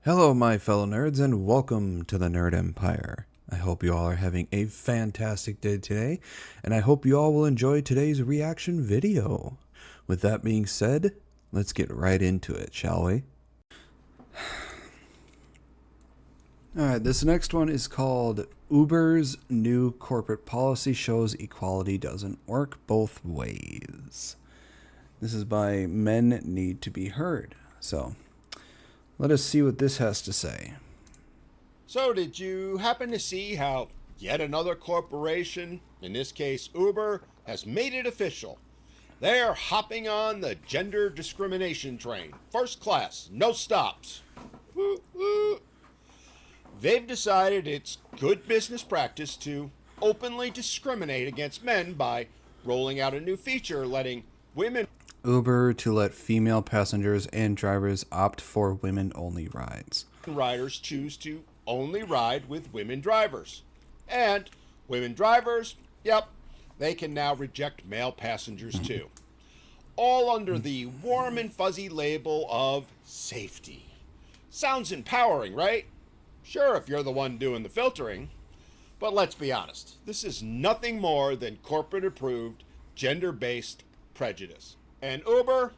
Hello, my fellow nerds, and welcome to the Nerd Empire. I hope you all are having a fantastic day today, and I hope you all will enjoy today's reaction video. With that being said, let's get right into it, shall we? Alright, this next one is called Uber's New Corporate Policy Shows Equality Doesn't Work Both Ways. This is by Men Need to Be Heard. So, let us see what this has to say. So did you happen to see how yet another corporation, in this case Uber, has made it official? They're hopping on the gender discrimination train. First class, no stops. Woo, woo. They've decided it's good business practice to openly discriminate against men by rolling out a new feature letting women Uber to let female passengers and drivers opt for women-only rides. riders choose to only ride with women drivers. And women drivers, yep, they can now reject male passengers too. All under the warm and fuzzy label of safety. Sounds empowering, right? Sure, if you're the one doing the filtering. But let's be honest, this is nothing more than corporate-approved, gender-based prejudice. And Uber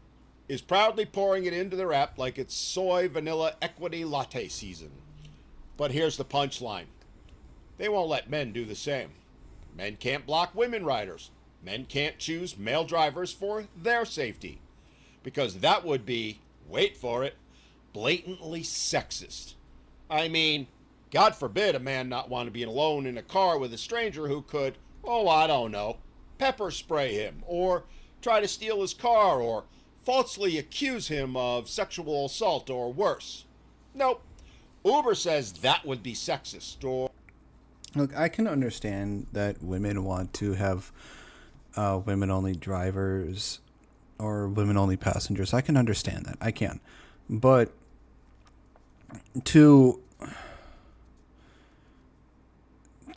is proudly pouring it into their app like it's soy vanilla equity latte season. But here's the punchline. They won't let men do the same. Men can't block women riders. Men can't choose male drivers for their safety. Because that would be, wait for it, blatantly sexist. I mean, God forbid a man not want to be alone in a car with a stranger who could, oh, I don't know, pepper spray him, or try to steal his car, or falsely accuse him of sexual assault or worse. Nope. Uber says that would be sexist, or... Look, I can understand that women want to have women-only drivers or women-only passengers. I can understand that. I can. But to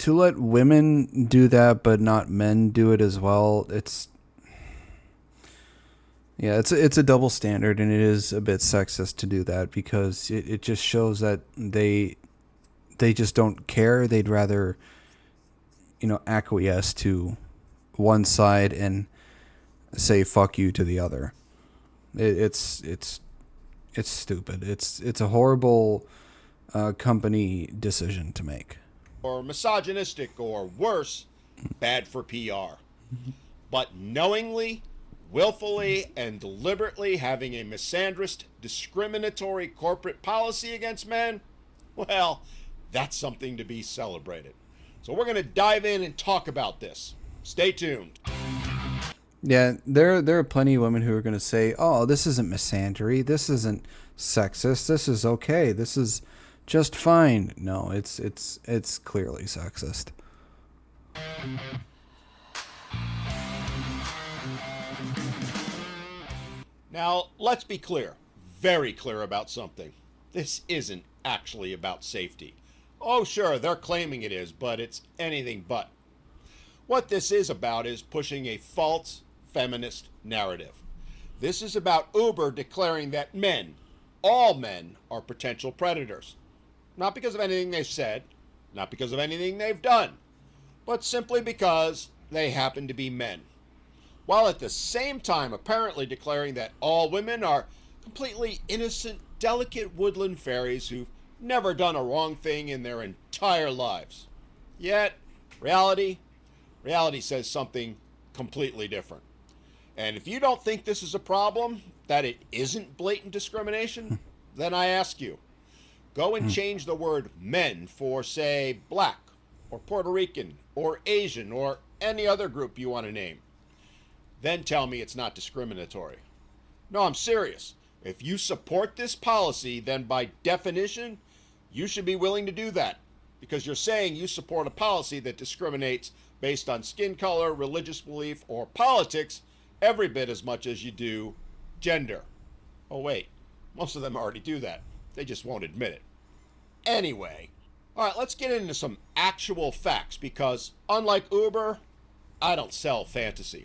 let women do that but not men do it as well, it's a double standard, and it is a bit sexist to do that because it just shows that they just don't care. They'd rather, acquiesce to one side and say fuck you to the other. It's stupid. It's a horrible company decision to make. Or misogynistic, or worse, bad for PR. But knowingly, willfully, and deliberately having a misandrist, discriminatory corporate policy against men, well, that's something to be celebrated. So we're going to dive in and talk about this. Stay tuned. Yeah, there are plenty of women who are going to say, "Oh, this isn't misandry. This isn't sexist. This is okay. This is just fine." No, it's clearly sexist. Now, let's be clear, very clear about something. This isn't actually about safety. Oh, sure, they're claiming it is, but it's anything but. What this is about is pushing a false feminist narrative. This is about Uber declaring that men, all men, are potential predators. Not because of anything they've said, not because of anything they've done, but simply because they happen to be men. While at the same time apparently declaring that all women are completely innocent, delicate woodland fairies who've never done a wrong thing in their entire lives. Yet, reality says something completely different. And if you don't think this is a problem, that it isn't blatant discrimination, then I ask you, go and change the word men for, say, black, or Puerto Rican, or Asian, or any other group you want to name. Then tell me it's not discriminatory. No, I'm serious. If you support this policy, then by definition, you should be willing to do that. Because you're saying you support a policy that discriminates based on skin color, religious belief, or politics every bit as much as you do gender. Oh wait, most of them already do that. They just won't admit it. Anyway, all right, let's get into some actual facts because unlike Uber, I don't sell fantasy.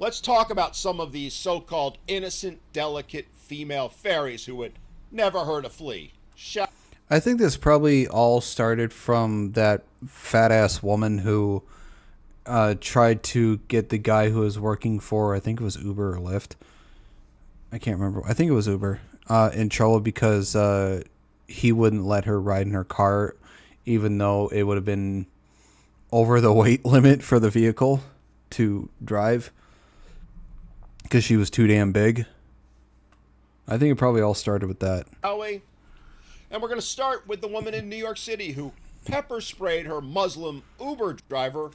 Let's talk about some of these so-called innocent, delicate female fairies who had never hurt a flea. I think this probably all started from that fat ass woman who tried to get the guy who was working for, I think it was Uber or Lyft. I can't remember. I think it was Uber. In trouble because he wouldn't let her ride in her car, even though it would have been over the weight limit for the vehicle to drive because she was too damn big. I think it probably all started with that. Highway. And we're going to start with the woman in New York City who pepper sprayed her Muslim Uber driver.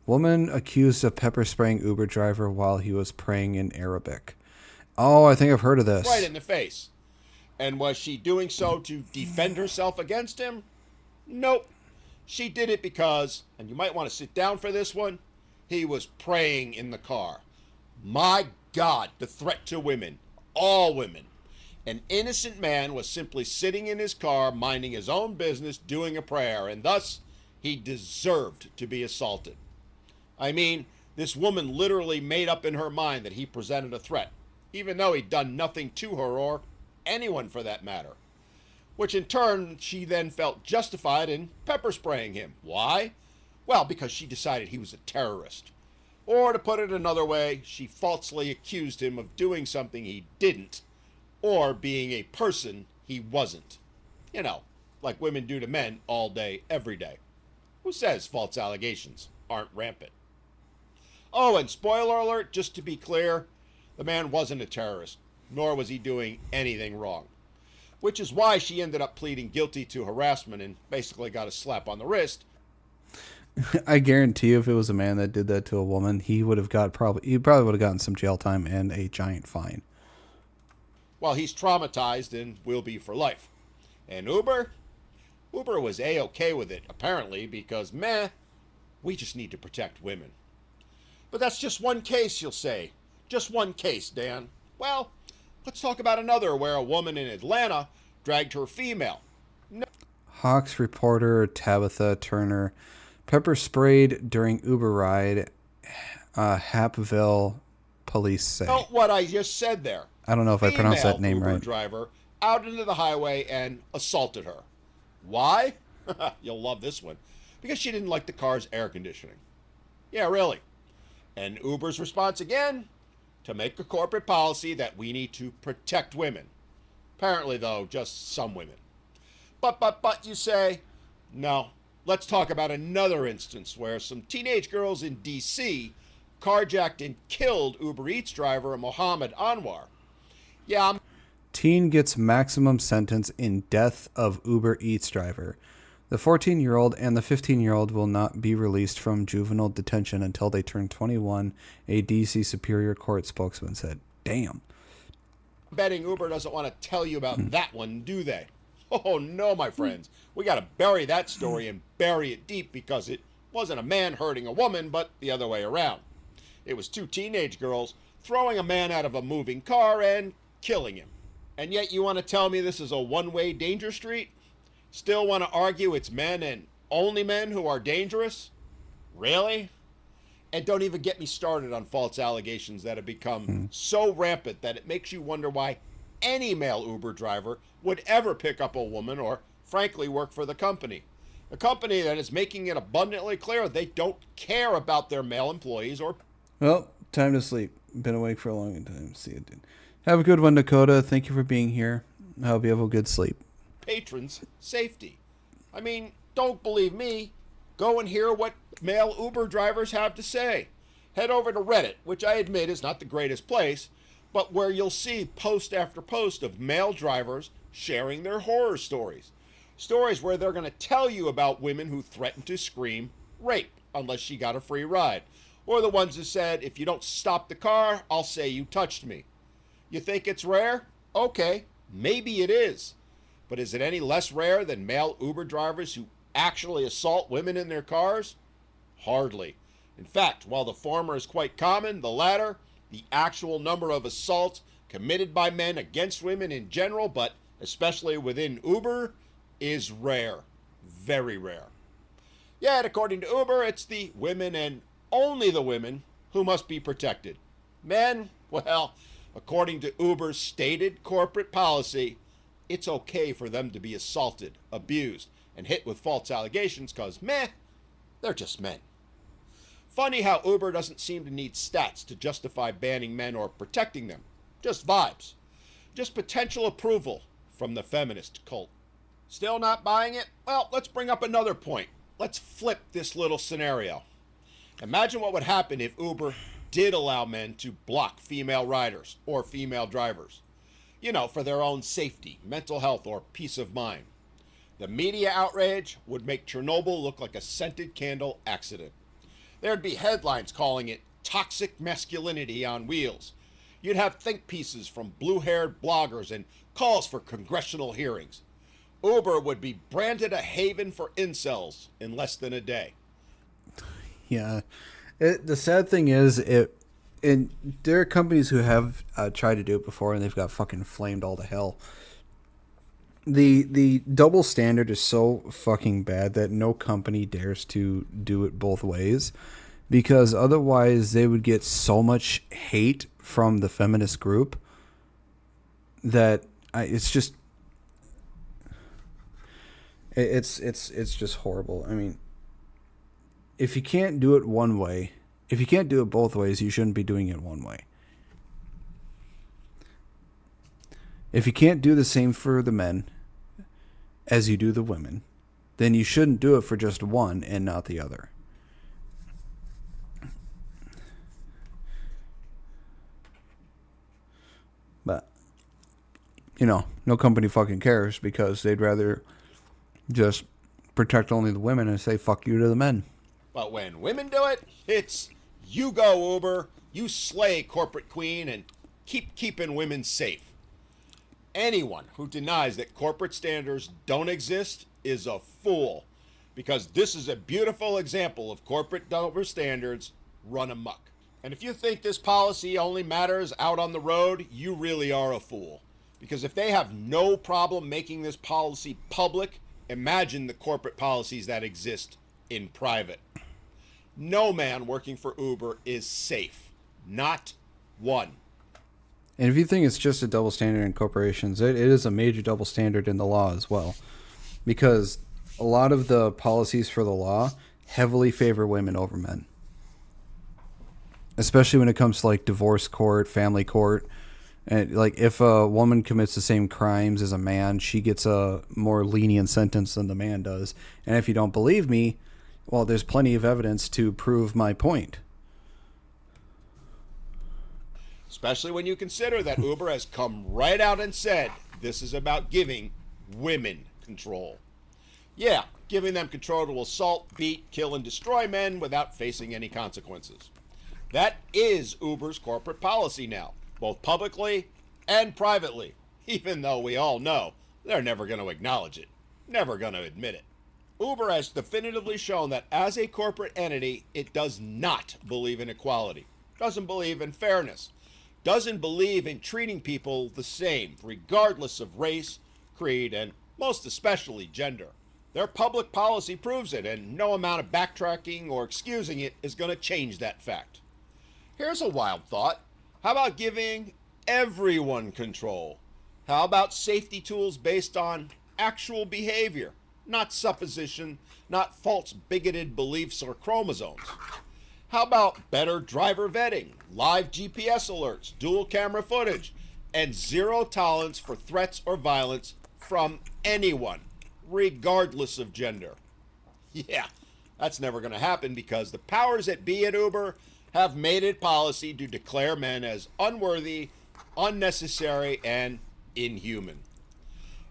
Woman accused of pepper spraying Uber driver while he was praying in Arabic. Oh, I think I've heard of this. Right in the face. And was she doing so to defend herself against him? Nope. She did it because, and you might want to sit down for this one, he was praying in the car. My God, the threat to women. All women. An innocent man was simply sitting in his car, minding his own business, doing a prayer, and thus he deserved to be assaulted. I mean, this woman literally made up in her mind that he presented a threat, even though he'd done nothing to her or anyone for that matter. Which in turn, she then felt justified in pepper spraying him. Why? Well, because she decided he was a terrorist. Or to put it another way, she falsely accused him of doing something he didn't, or being a person he wasn't. You know, like women do to men all day, every day. Who says false allegations aren't rampant? Oh, and spoiler alert, just to be clear, the man wasn't a terrorist, nor was he doing anything wrong. Which is why she ended up pleading guilty to harassment and basically got a slap on the wrist. I guarantee you if it was a man that did that to a woman, he probably would have gotten some jail time and a giant fine. Well, he's traumatized and will be for life. And Uber was A-okay with it, apparently, because we just need to protect women. But that's just one case, you'll say. Just one case, Dan. Well, let's talk about another where a woman in Atlanta dragged her female. Hawks reporter Tabitha Turner pepper sprayed during Uber ride, Hapville police say. Note what I just said there. I don't know if I pronounced that name Uber right. Driver out into the highway and assaulted her. Why? You'll love this one. Because she didn't like the car's air conditioning. Yeah, really. And Uber's response again, to make a corporate policy that we need to protect women. Apparently, though, just some women. But, you say, no. Let's talk about another instance where some teenage girls in D.C. carjacked and killed Uber Eats driver Mohammed Anwar. Yeah, Teen gets maximum sentence in death of Uber Eats driver. The 14-year-old and the 15-year-old will not be released from juvenile detention until they turn 21, a D.C. Superior Court spokesman said. Damn. I'm betting Uber doesn't want to tell you about that one, do they? Oh, no, my friends. We got to bury that story and bury it deep because it wasn't a man hurting a woman, but the other way around. It was two teenage girls throwing a man out of a moving car and killing him. And yet you want to tell me this is a one-way danger street? Still want to argue it's men and only men who are dangerous? Really? And don't even get me started on false allegations that have become so rampant that it makes you wonder why any male Uber driver would ever pick up a woman or, frankly, work for the company. A company that is making it abundantly clear they don't care about their male employees or... Well, time to sleep. Been awake for a long time. See you, dude. Have a good one, Dakota. Thank you for being here. I hope you have a good sleep. Patrons' safety. I mean, don't believe me. Go and hear what male Uber drivers have to say. Head over to Reddit, which I admit is not the greatest place, but where you'll see post after post of male drivers sharing their horror stories. Stories where they're going to tell you about women who threatened to scream rape unless she got a free ride. Or the ones who said, if you don't stop the car, I'll say you touched me. You think it's rare? Okay, maybe it is. But is it any less rare than male Uber drivers who actually assault women in their cars? Hardly. In fact, while the former is quite common, the latter, the actual number of assaults committed by men against women in general, but especially within Uber, is rare. Very rare. Yet, according to Uber, it's the women and only the women who must be protected. Men, well, according to Uber's stated corporate policy, it's okay for them to be assaulted, abused, and hit with false allegations because, meh, they're just men. Funny how Uber doesn't seem to need stats to justify banning men or protecting them. Just vibes. Just potential approval from the feminist cult. Still not buying it? Well, let's bring up another point. Let's flip this little scenario. Imagine what would happen if Uber did allow men to block female riders or female drivers. You know, for their own safety, mental health, or peace of mind. The media outrage would make Chernobyl look like a scented candle accident. There'd be headlines calling it toxic masculinity on wheels. You'd have think pieces from blue-haired bloggers and calls for congressional hearings. Uber would be branded a haven for incels in less than a day. Yeah. The sad thing is, there are companies who have tried to do it before, and they've got fucking flamed all to hell. The double standard is so fucking bad that no company dares to do it both ways, because otherwise they would get so much hate from the feminist group that it's just horrible. I mean, if you can't do it one way, if you can't do it both ways, you shouldn't be doing it one way. If you can't do the same for the men as you do the women, then you shouldn't do it for just one and not the other. But, you know, no company fucking cares because they'd rather just protect only the women and say fuck you to the men. But when women do it, it's you go, Uber, you slay corporate queen, and keep keeping women safe. Anyone who denies that corporate standards don't exist is a fool, because this is a beautiful example of corporate double standards run amok. And if you think this policy only matters out on the road, you really are a fool. Because if they have no problem making this policy public, imagine the corporate policies that exist in private. No man working for Uber is safe. Not one. And if you think it's just a double standard in corporations, it is a major double standard in the law as well. Because a lot of the policies for the law heavily favor women over men. Especially when it comes to like divorce court, family court. And like if a woman commits the same crimes as a man, she gets a more lenient sentence than the man does. And if you don't believe me, well, there's plenty of evidence to prove my point. Especially when you consider that Uber has come right out and said this is about giving women control. Yeah, giving them control to assault, beat, kill, and destroy men without facing any consequences. That is Uber's corporate policy now, both publicly and privately, even though we all know they're never going to acknowledge it, never going to admit it. Uber has definitively shown that as a corporate entity, it does not believe in equality, doesn't believe in fairness, doesn't believe in treating people the same, regardless of race, creed, and most especially gender. Their public policy proves it, and no amount of backtracking or excusing it is going to change that fact. Here's a wild thought. How about giving everyone control? How about safety tools based on actual behavior, not supposition, not false bigoted beliefs or chromosomes? How about better driver vetting, live GPS alerts, dual camera footage, and zero tolerance for threats or violence from anyone, regardless of gender? Yeah, that's never going to happen because the powers that be at Uber have made it policy to declare men as unworthy, unnecessary, and inhuman.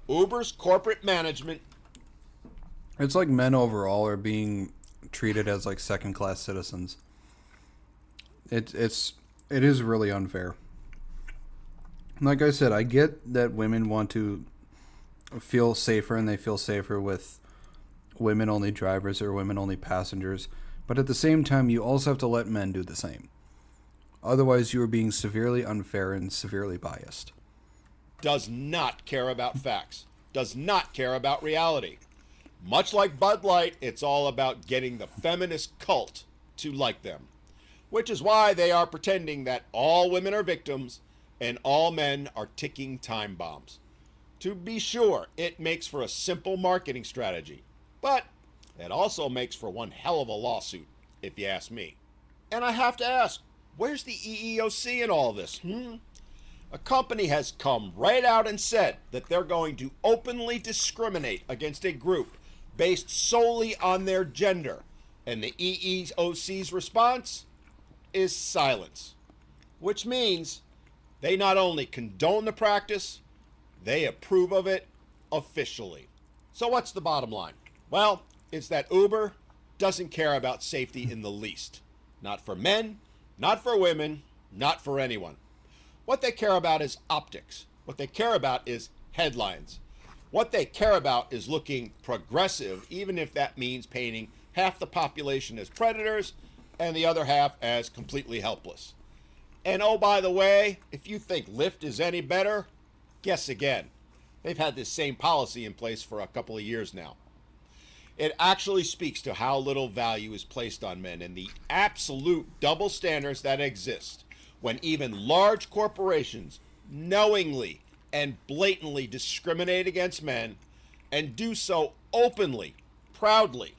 Uber's corporate management... It's like men overall are being treated as like second-class citizens. It is really unfair. Like I said, I get that women want to feel safer and they feel safer with women-only drivers or women-only passengers. But at the same time, you also have to let men do the same. Otherwise, you are being severely unfair and severely biased. Does not care about facts. Does not care about reality. Much like Bud Light, it's all about getting the feminist cult to like them. Which is why they are pretending that all women are victims and all men are ticking time bombs. To be sure, it makes for a simple marketing strategy, but it also makes for one hell of a lawsuit, if you ask me. And I have to ask, where's the EEOC in all this? A company has come right out and said that they're going to openly discriminate against a group based solely on their gender. And the EEOC's response is silence, which means they not only condone the practice, they approve of it officially. So what's the bottom line? Well, it's that Uber doesn't care about safety in the least. Not for men, not for women, not for anyone. What they care about is optics. What they care about is headlines. What they care about is looking progressive, even if that means painting half the population as predators and the other half as completely helpless. And oh, by the way, if you think Lyft is any better, guess again. They've had this same policy in place for a couple of years now. It actually speaks to how little value is placed on men and the absolute double standards that exist when even large corporations knowingly and blatantly discriminate against men and do so openly, proudly.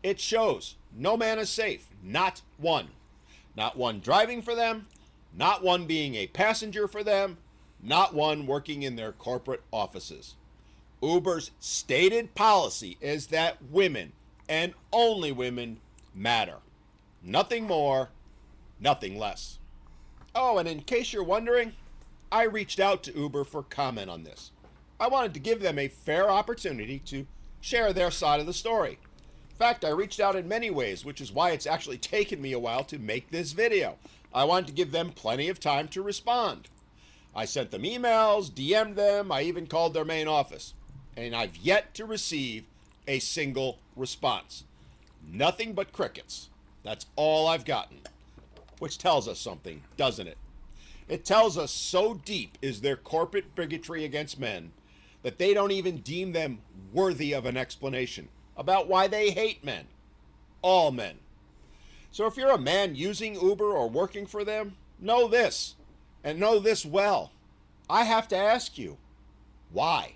It shows no man is safe, not one. Not one driving for them, not one being a passenger for them, not one working in their corporate offices. Uber's stated policy is that women, and only women, matter. Nothing more, nothing less. Oh, and in case you're wondering, I reached out to Uber for comment on this. I wanted to give them a fair opportunity to share their side of the story. In fact, I reached out in many ways, which is why it's actually taken me a while to make this video. I wanted to give them plenty of time to respond. I sent them emails, DM'd them, I even called their main office. And I've yet to receive a single response. Nothing but crickets. That's all I've gotten. Which tells us something, doesn't it? It tells us so deep is their corporate bigotry against men that they don't even deem them worthy of an explanation about why they hate men. All men. So if you're a man using Uber or working for them, know this, and know this well. I have to ask you, why?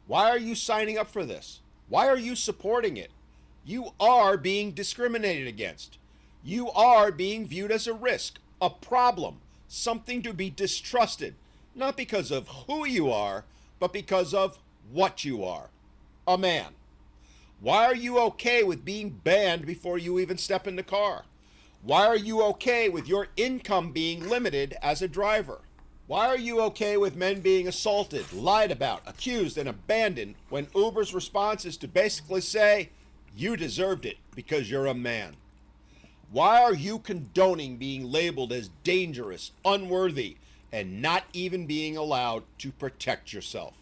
Why are you signing up for this? Why are you supporting it? You are being discriminated against. You are being viewed as a risk, a problem, something to be distrusted, not because of who you are, but because of what you are, a man. Why are you okay with being banned before you even step in the car? Why are you okay with your income being limited as a driver? Why are you okay with men being assaulted, lied about, accused, and abandoned when Uber's response is to basically say, you deserved it because you're a man? Why are you condoning being labeled as dangerous, unworthy, and not even being allowed to protect yourself?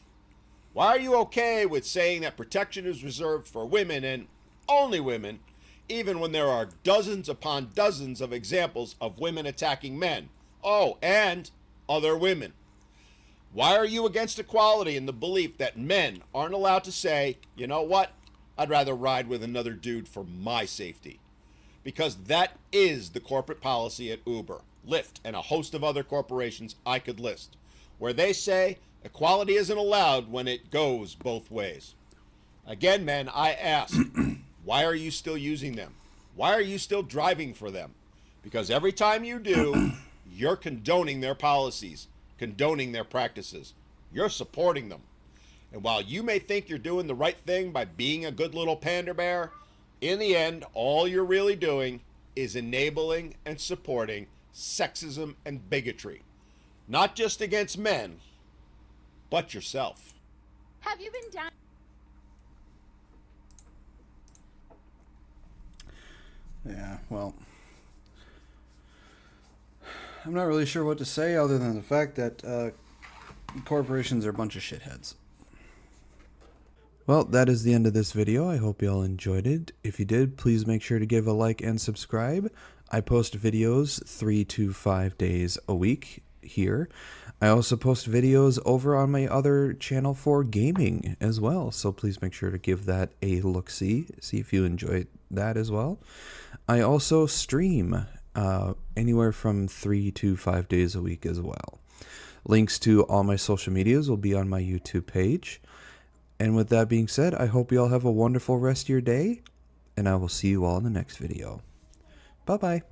Why are you okay with saying that protection is reserved for women and only women, even when there are dozens upon dozens of examples of women attacking men? Oh, and other women. Why are you against equality in the belief that men aren't allowed to say, you know what, I'd rather ride with another dude for my safety? Because that is the corporate policy at Uber, Lyft, and a host of other corporations I could list, where they say equality isn't allowed when it goes both ways. Again, men, I ask, why are you still using them? Why are you still driving for them? Because every time you do, you're condoning their policies, condoning their practices. You're supporting them. And while you may think you're doing the right thing by being a good little panda bear, in the end, all you're really doing is enabling and supporting sexism and bigotry. Not just against men, but yourself. Have you been down? Yeah, well, I'm not really sure what to say other than the fact that corporations are a bunch of shitheads. Well, that is the end of this video. I hope you all enjoyed it. If you did, please make sure to give a like and subscribe. I post videos 3 to 5 days a week here. I also post videos over on my other channel for gaming as well, so please make sure to give that a look-see, see if you enjoy that as well. I also stream anywhere from 3 to 5 days a week as well. Links to all my social medias will be on my YouTube page. And with that being said, I hope you all have a wonderful rest of your day, and I will see you all in the next video. Bye-bye.